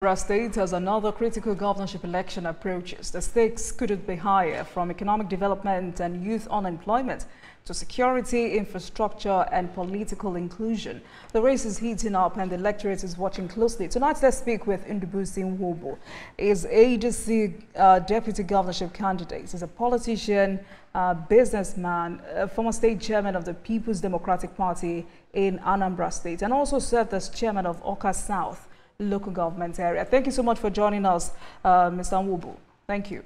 Anambra State, as another critical governorship election approaches, the stakes couldn't be higher, from economic development and youth unemployment to security, infrastructure and political inclusion. The race is heating up and the electorate is watching closely. Tonight, let's speak with Ndubuisi Nwobo. He's ADC deputy governorship candidate. He's a politician, businessman, former state chairman of the People's Democratic Party in Anambra State, and also served as chairman of Awka South local government area. Thank you so much for joining us, Mr. Nwobo. Thank you.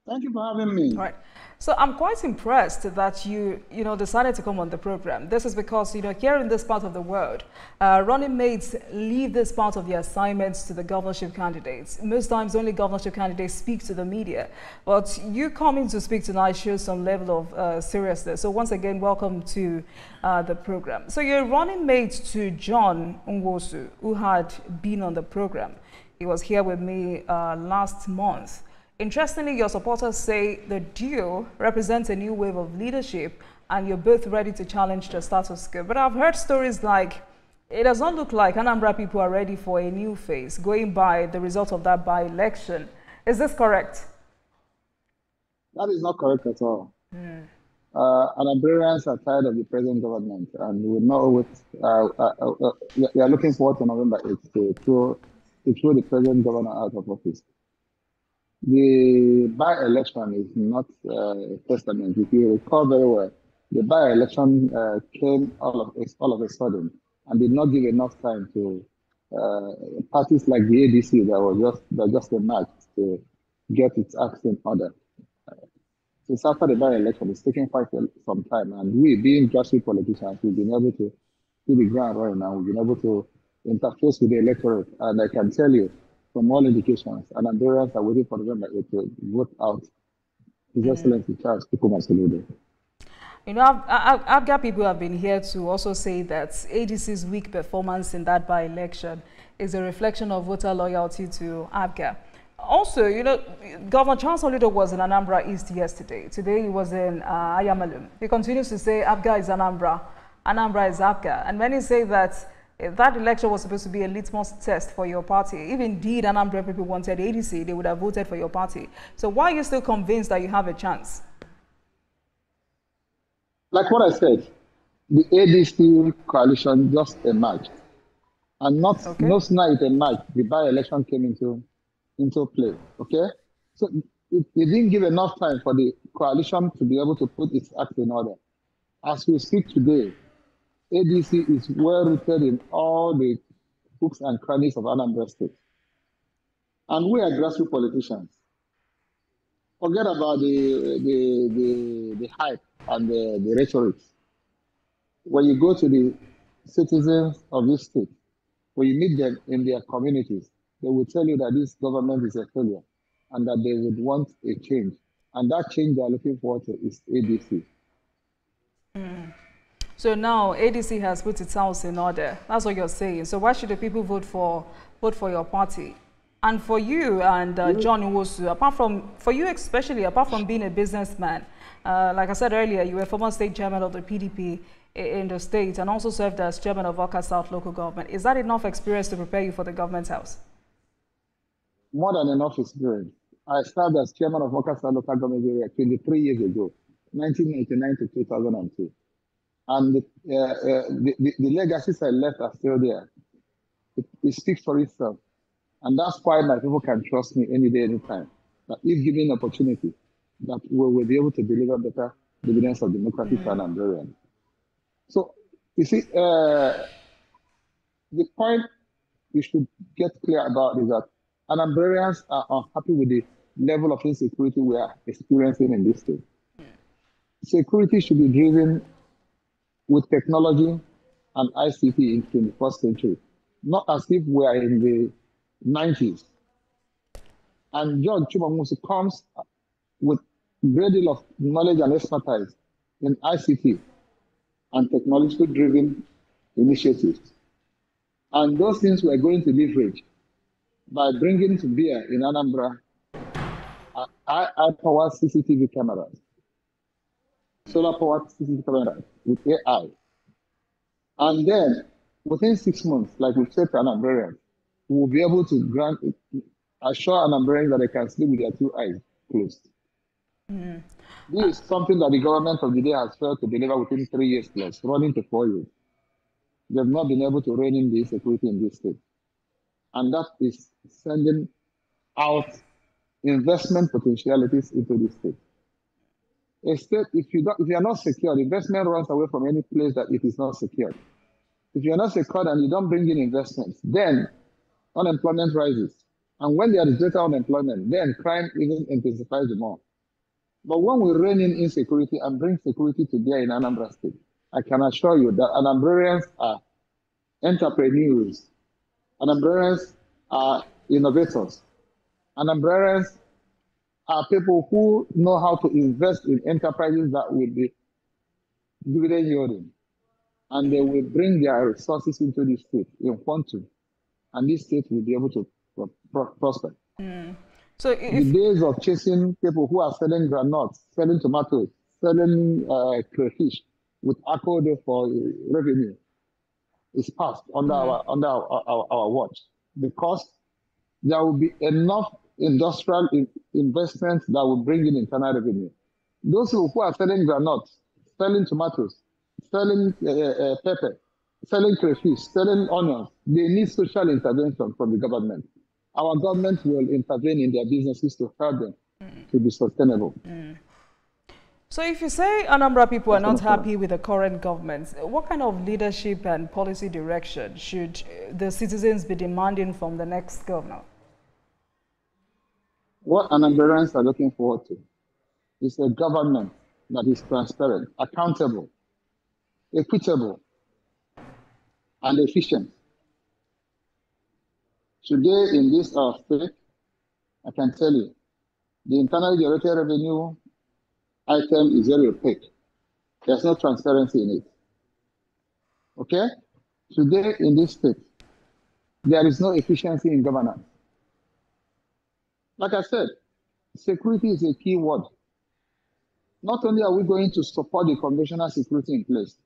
Thank you for having me. All right. So I'm quite impressed that you decided to come on the program. This is because, here in this part of the world, running mates leave this part of the assignments to the governorship candidates. Most times only governorship candidates speak to the media. But you coming to speak tonight shows some level of seriousness. So once again, welcome to the program. So you're running mate to John Nwosu, who had been on the program. He was here with me last month. Interestingly, your supporters say the duo represents a new wave of leadership and you're both ready to challenge the status quo. But I've heard stories like it does not look like Anambra people are ready for a new phase, going by the result of that by-election. Is this correct? That is not correct at all. Anambrarians are tired of the present government and we know we are looking forward to November 8th to throw the present governor out of office. The by-election is not a testament. If you recall very well, the by-election came all of a sudden and did not give enough time to parties like the ADC that just emerged to get its acts in order. Since after the by-election, it's taken quite some time, and we, being grassroots politicians, we've been able to do the ground right now. We've been able to interface with the electorate, and I can tell you, from all indications, and Anambarians are waiting for November 8th to vote out His Excellency Charles Kukumasaludo. I've got people who have been here to also say that ADC's weak performance in that by-election is a reflection of voter loyalty to ABGA. Also, Governor Charles Oludo was in Anambra East yesterday. Today he was in Ayamalum. He continues to say ABGA is Anambra, Anambra is ABGA. And many say that that election was supposed to be a litmus test for your party. If indeed Anambra people wanted ADC, they would have voted for your party. So why are you still convinced that you have a chance? Like what I said, the ADC coalition just emerged. And no sooner it emerged, the by-election came into play. Okay? So it didn't give enough time for the coalition to be able to put its act in order. As we speak today, ADC is well rooted in all the hooks and crannies of Anambra State. And we are grassroots politicians. Forget about the hype and the rhetoric. When you go to the citizens of this state, when you meet them in their communities, they will tell you that this government is a failure and that they would want a change. And that change they are looking forward to is ADC. So now ADC has put its house in order. That's what you're saying. So why should the people vote for your party? And for you and John Nwosu, apart from being a businessman, like I said earlier, you were former state chairman of the PDP in the state and also served as chairman of Awka South local government. Is that enough experience to prepare you for the government house? More than enough experience. I served as chairman of Awka South local government area 23 years ago, 1999 to 2002. And the legacies I left are still there. It speaks for itself. And that's why my people can trust me any day, anytime. That if given opportunity, that we will be able to deliver better dividends of democracy to Anambrarians. So, you see, the point we should get clear about is that Anambrarians are unhappy with the level of insecurity we are experiencing in this state. Security should be driven with technology and ICT in the 21st century, not as if we are in the 90s. And John Chumamusi comes with a great deal of knowledge and expertise in ICT and technological-driven initiatives. And those things we're going to leverage by bringing to bear in Anambra high-powered CCTV cameras, solar-powered CCTV cameras with AI. And then within 6 months, like we said to Anambra, will be able to assure Anambrans that they can sleep with their two eyes closed. This is something that the government of the day has failed to deliver within 3 years plus, running to 4 years. They've not been able to rein in the insecurity in this state. And that is sending out investment potentialities into this state. A state, if you are not secure, investment runs away from any place that it is not secure. If you're not secure and you don't bring in investments, then unemployment rises. And when there is greater unemployment, then crime even intensifies more. But when we rein in insecurity and bring security to bear in Anambra State, I can assure you that Anambrans are entrepreneurs. Anambrans are innovators. Anambrans are people who know how to invest in enterprises that will be dividend yielding. And they will bring their resources into this state in quantum. And this state will be able to prosper. So the days of chasing people who are selling granules, selling tomatoes, selling crayfish with accord for revenue is past under our watch, because there will be enough industrial investments that will bring in internal revenue. Those who are selling granules, selling tomatoes, selling pepper, selling crayfish, selling onions, they need social intervention from the government. Our government will intervene in their businesses to help them to be sustainable. So if you say Anambra people are not happy with the current government, what kind of leadership and policy direction should the citizens be demanding from the next governor? What Anambrans are looking forward to is a government that is transparent, accountable, equitable, and efficient. Today in this state, I can tell you, the internally generated revenue item is very opaque. There's no transparency in it. Okay? Today in this state, there is no efficiency in governance. Like I said, security is a key word. Not only are we going to support the conventional security in place,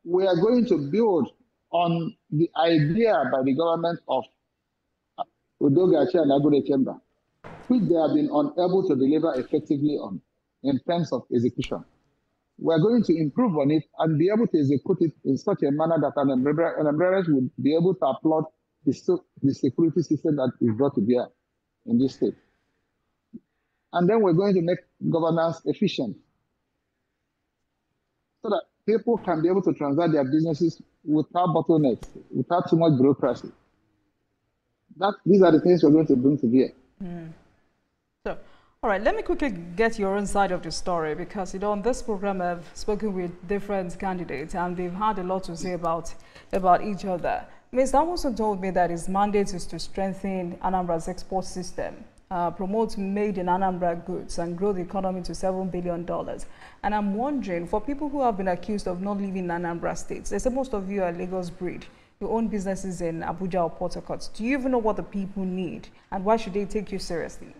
we are going to build on the idea by the government of Udogachi and Agode Chamber, which they have been unable to deliver effectively on in terms of execution. We are going to improve on it and be able to execute it in such a manner that Anambrans will be able to applaud the security system that is brought to bear in this state. And then we're going to make governance efficient so that people can be able to transact their businesses without bottlenecks, without too much bureaucracy. These are the things we're going to bring to bear. So, all right, let me quickly get your own side of the story, because, you know, on this program I've spoken with different candidates and they've had a lot to say about each other. Ms. Damoson told me that his mandate is to strengthen Anambra's export system, promote made in Anambra goods and grow the economy to $7 billion. And I'm wondering, for people who have been accused of not living in Anambra states, they say most of you are Lagos breed, you own businesses in Abuja or Port Harcourt. Do you even know what the people need, and why should they take you seriously?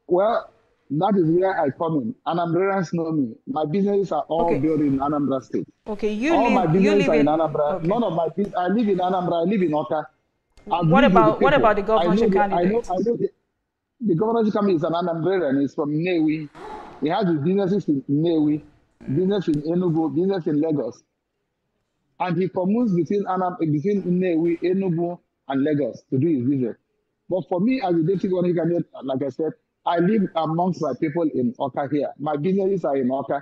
Well, that is where I come in. Anambrans know me. My businesses are all built in Anambra State. Okay, my businesses are in Anambra. Okay. None of my business. I live in Anambra. I live in Oka. What about the governorship candidate? I know the governorship candidate is an Anambran. He's from Nnewi. He has his businesses in Nnewi, business in Enugu, business in Lagos, and he commutes between Nnewi, Enugu, and Lagos to do his business. But for me, as a deputy governor candidate, like I said, I live amongst my people in Oka here. My businesses are in Oka.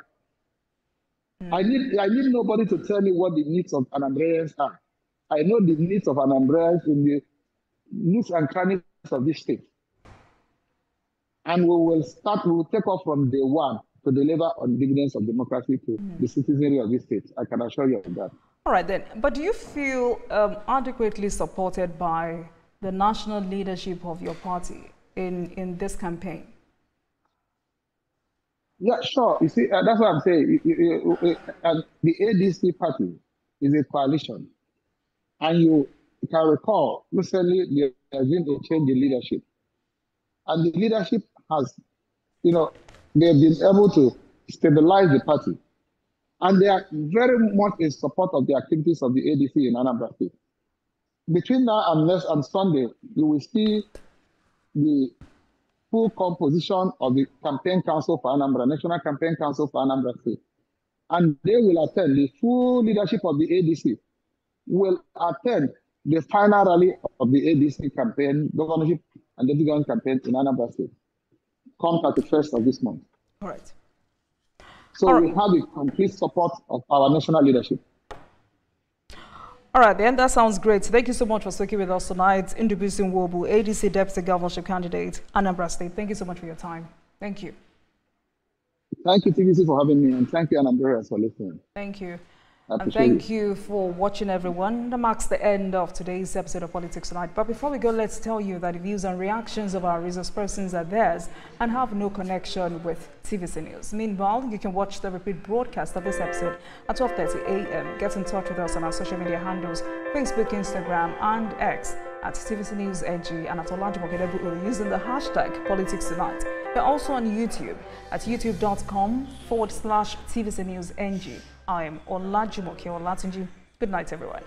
I need nobody to tell me what the needs of Anambrans are. I know the needs of Anambrans in the nooks and crannies of this state. And we will take off from day one to deliver on dividends of democracy to the citizenry of this state. I can assure you of that. All right then, but do you feel adequately supported by the national leadership of your party in this campaign? Yeah, sure. You see, that's what I'm saying. The ADC party is a coalition. And you can recall, recently there has been a change in leadership. And the leadership has, they've been able to stabilize the party. And they are very much in support of the activities of the ADC in Anambra State. Between now and Sunday, you will see the full composition of the Campaign Council for Anambra, National Campaign Council for Anambra State. And they will attend, the full leadership of the ADC will attend the final rally of the ADC campaign, governorship and deputy government campaign in Anambra State, come 31st of this month. All right. So we have the complete support of our national leadership. All right, then, that sounds great. Thank you so much for speaking with us tonight. Ndubuisi Nwobu, ADC Deputy Governorship Candidate, Anambra State. Thank you so much for your time. Thank you. Thank you, TVC, for having me, and thank you, Anambra, for listening. Thank you. And thank you for watching, everyone. That marks the end of today's episode of Politics Tonight. But before we go, let's tell you that the views and reactions of our resource persons are theirs and have no connection with TVC News. Meanwhile, you can watch the repeat broadcast of this episode at 12:30 a.m. Get in touch with us on our social media handles, Facebook, Instagram, and X at TVC News NG and at Olajumoke using the hashtag Politics Tonight. We're also on YouTube at youtube.com/TVC News NG. I am Olajumoke Olatunji. Good night, everyone.